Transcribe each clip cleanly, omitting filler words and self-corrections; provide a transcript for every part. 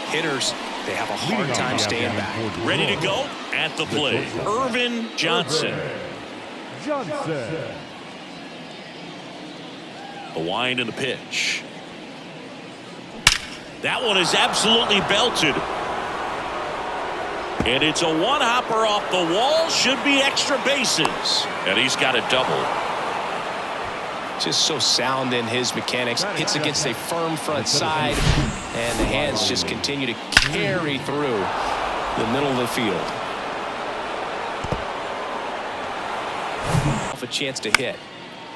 hitters, they have a hard time staying back. Ready to go at the plate, Irvin Johnson. The wind and the pitch. That one is absolutely belted. And it's a one-hopper off the wall. Should be extra bases. And he's got a double. Just so sound in his mechanics. Hits against a firm front side. And the hands just continue to carry through the middle of the field. Off a chance to hit.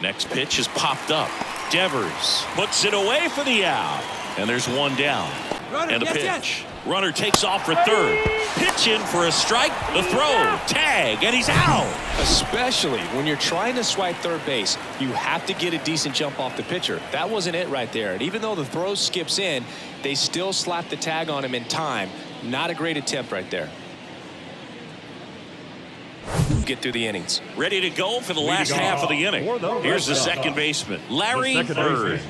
Next pitch is popped up. Devers puts it away for the out. And there's one down. And the pitch. Runner takes off for third. Pitch in for a strike. The throw. Tag. And he's out. Especially when you're trying to swipe third base, you have to get a decent jump off the pitcher. That wasn't it right there. And even though the throw skips in, they still slap the tag on him in time. Not a great attempt right there. Get through the innings. Ready to go for the last half of the inning. Here's the second baseman, Larry Bird.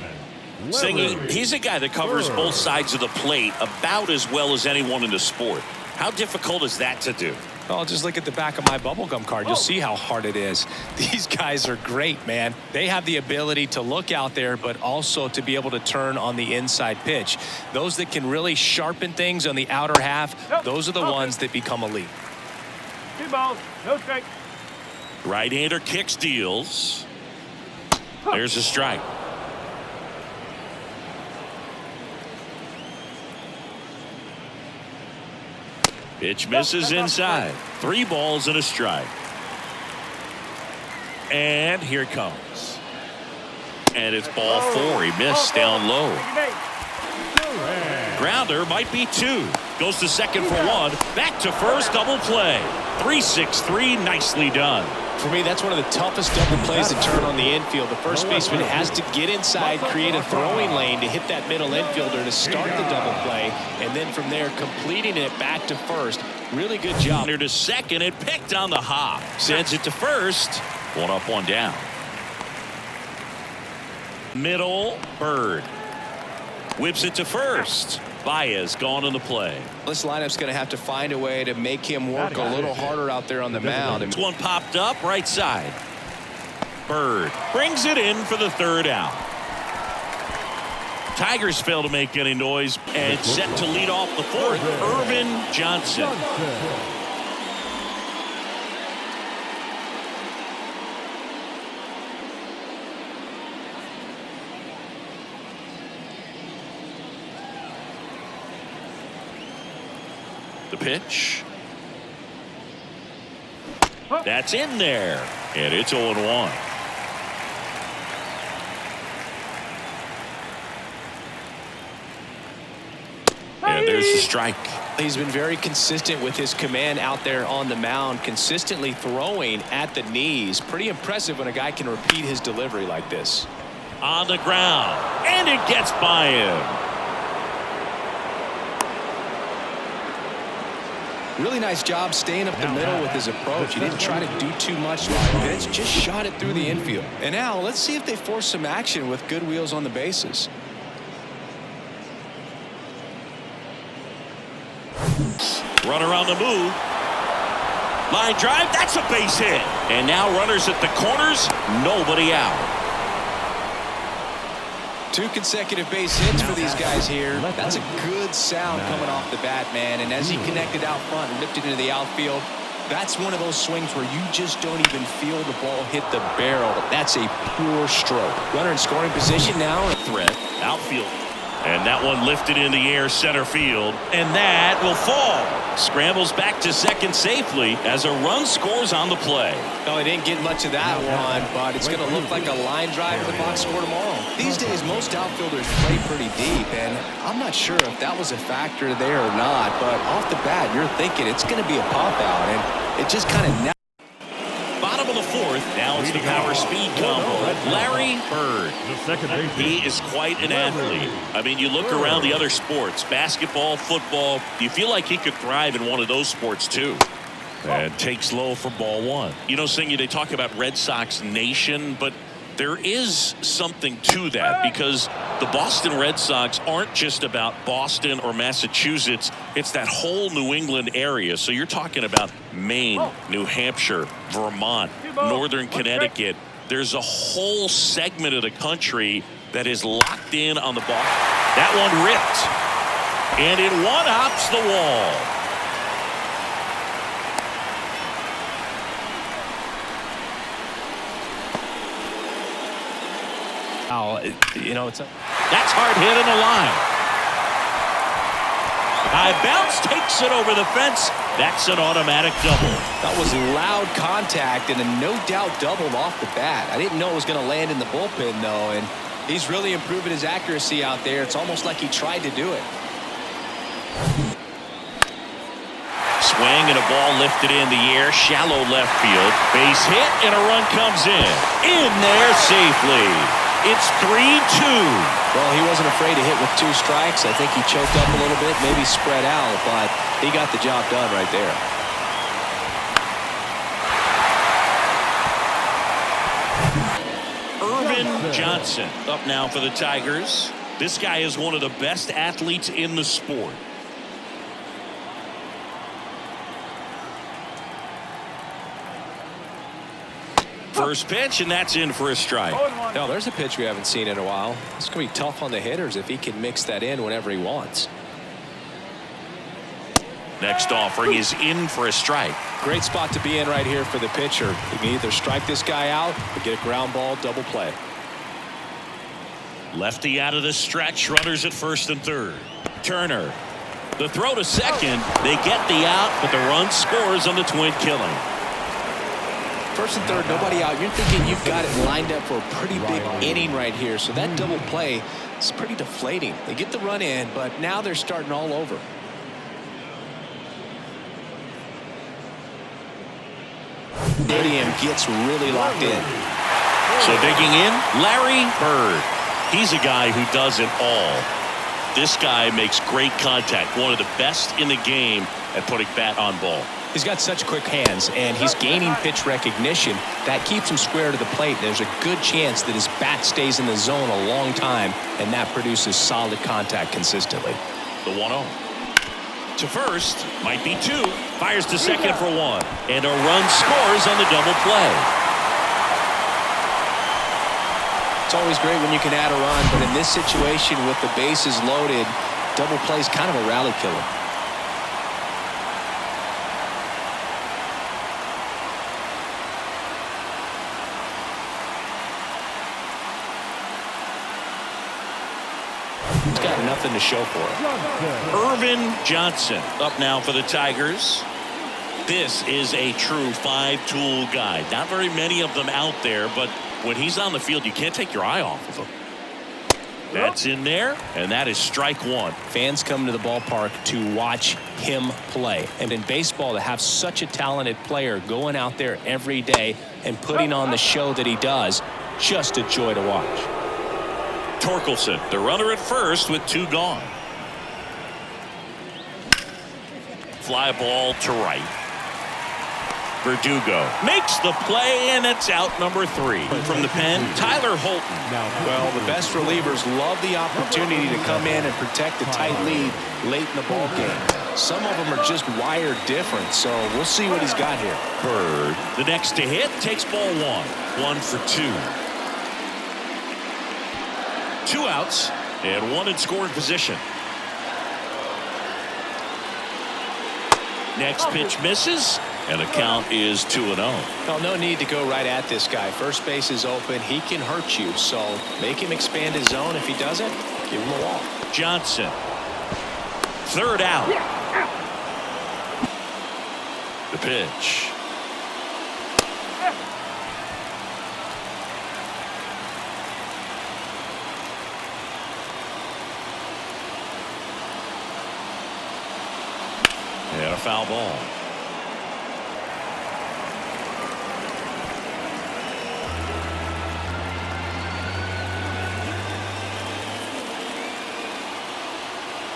Singing, he's a guy that covers both sides of the plate about as well as anyone in the sport. How difficult is that to do? Oh, just look at the back of my bubblegum card. You'll see how hard it is. These guys are great, man. They have the ability to look out there, but also to be able to turn on the inside pitch. Those that can really sharpen things on the outer half, those are the ones that become elite. 2 balls, no strike. Right-hander kicks, deals. There's a strike. Pitch misses inside. 3 balls and a strike. And here it comes. And it's ball 4. He missed down low. Grounder might be 2. Goes to second for 1. Back to first, double play. 3-6-3, nicely done. For me, that's one of the toughest double plays to turn on the infield. The first baseman has to get inside, create a throwing lane to hit that middle infielder to start the double play, and then from there completing it back to first. Really good job. To second and picked on the hop. Sends it to first. 1 up, 1 down. Middle, Bird. Whips it to first. Baez gone in the play. This lineup's going to have to find a way to make him work a little harder out there on the mound. This one popped up right side. Bird brings it in for the third out. Tigers fail to make any noise and set to lead off the fourth. Irvin Johnson. The pitch. That's in there. And it's 0-1. And there's the strike. He's been very consistent with his command out there on the mound, consistently throwing at the knees. Pretty impressive when a guy can repeat his delivery like this. On the ground. And it gets by him. Really nice job staying up the middle with his approach. He didn't try to do too much to the pitch, just shot it through the infield. And now let's see if they force some action with good wheels on the bases. Runner on the move. Line drive, that's a base hit. And now runners at the corners, nobody out. 2 consecutive base hits for these guys here. That's a good sound coming off the bat, man. And as he connected out front and lifted into the outfield, that's one of those swings where you just don't even feel the ball hit the barrel. That's a pure stroke. Runner in scoring position now. Threat, outfield. And that one lifted in the air center field. And that will fall. Scrambles back to second safely as a run scores on the play. No, he didn't get much of that one, but it's going to look like a line drive to the box score tomorrow. These days, most outfielders play pretty deep, and I'm not sure if that was a factor there or not, but off the bat, you're thinking it's going to be a pop-out, and it just kind of... Bottom of the fourth, now it's the power speed combo. Larry Bird. He is quite an athlete. I mean, you look around the other sports, basketball, football, you feel like he could thrive in one of those sports too. And takes low for ball 1. You know, Singy, they talk about Red Sox Nation, but there is something to that because The Boston Red Sox aren't just about Boston or Massachusetts. It's that whole New England area. So you're talking about Maine, New Hampshire, Vermont, Northern Connecticut. There's a whole segment of the country that is locked in on the ball. That one ripped. And it one-hops the wall. That's hard hit in the line. High bounce takes it over the fence. That's an automatic double. That was loud contact and a no doubt double off the bat. I didn't know it was going to land in the bullpen though, and he's really improving his accuracy out there. It's almost like he tried to do it. Swing and a ball lifted in the air, shallow left field. Base hit and a run comes in. In there safely. It's 3-2. Well, he wasn't afraid to hit with 2 strikes. I think he choked up a little bit, maybe spread out, but he got the job done right there. Irvin Johnson up now for the Tigers. This guy is one of the best athletes in the sport. First pitch, and that's in for a strike. No, there's a pitch we haven't seen in a while. It's going to be tough on the hitters if he can mix that in whenever he wants. Next offering is in for a strike. Great spot to be in right here for the pitcher. You can either strike this guy out or get a ground ball double play. Lefty out of the stretch, runners at first and third. Turner. The throw to second. They get the out, but the run scores on the twin killing. First and third, nobody out. You're thinking you've got it lined up for a pretty big inning right here. So that double play is pretty deflating. They get the run in, but now they're starting all over. Stadium gets really locked in. So digging in, Larry Bird. He's a guy who does it all. This guy makes great contact. One of the best in the game at putting bat on ball. He's got such quick hands, and he's gaining pitch recognition. That keeps him square to the plate. There's a good chance that his bat stays in the zone a long time, and that produces solid contact consistently. The 1-0. To first, might be 2. Fires to second for 1. And a run scores on the double play. It's always great when you can add a run, but in this situation with the bases loaded, double play is kind of a rally killer. He's got nothing to show for it. Irvin Johnson up now for the Tigers. This is a true 5-tool guy. Not very many of them out there, but when he's on the field, you can't take your eye off of him. That's in there, and that is strike 1. Fans come to the ballpark to watch him play. And in baseball, to have such a talented player going out there every day and putting on the show that he does, just a joy to watch. Torkelson, the runner at first with 2 gone. Fly ball to right. Verdugo makes the play, and it's out number 3. From the pen, Tyler Holton. Well, the best relievers love the opportunity to come in and protect the tight lead late in the ball game. Some of them are just wired different, so we'll see what he's got here. Bird, the next to hit, takes ball 1. 1 for 2. 2 outs and 1 in scoring position. Next pitch misses, and the count is 2-0. Well, no need to go right at this guy. First base is open. He can hurt you, so make him expand his zone. If he doesn't, give him a walk. Johnson. 3rd out. The pitch. And a foul ball.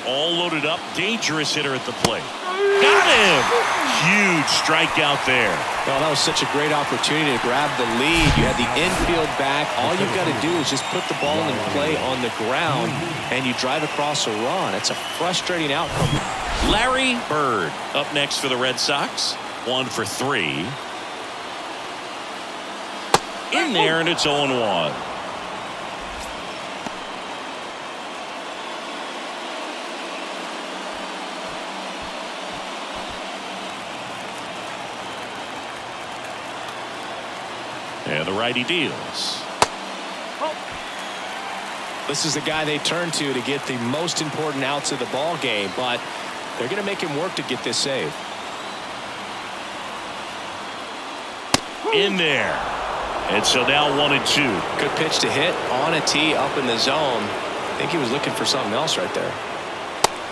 all loaded up. Dangerous hitter at the plate. Got him. Huge strikeout there. Well, that was such a great opportunity to grab the lead. You had the infield back. All you've got to do is just put the ball in play on the ground, and you drive across a run. It's a frustrating outcome. Larry Bird up next for the Red Sox. 1 for 3. In there, and it's 0-1. And the righty deals. This is the guy they turn to get the most important outs of the ball game, but they're going to make him work to get this save. In there. And so now 1-2. Good pitch to hit on a tee up in the zone. I think he was looking for something else right there.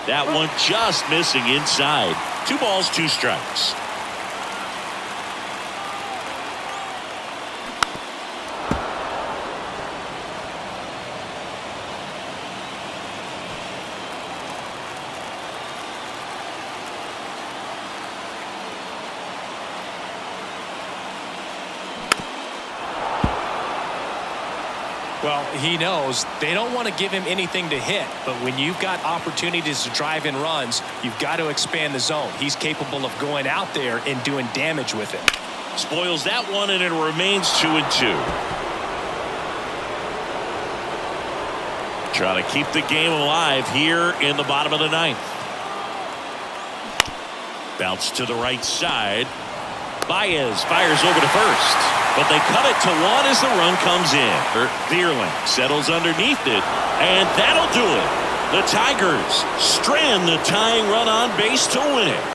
That one just missing inside. 2 balls, 2 strikes. Well, he knows they don't want to give him anything to hit, but when you've got opportunities to drive in runs, you've got to expand the zone. He's capable of going out there and doing damage with it. Spoils that one, and it remains 2-2. Trying to keep the game alive here in the bottom of the 9th. Bounce to the right side. Baez fires over to first, but they cut it to 1 as the run comes in. Deerling settles underneath it, and that'll do it. The Tigers strand the tying run on base to win it.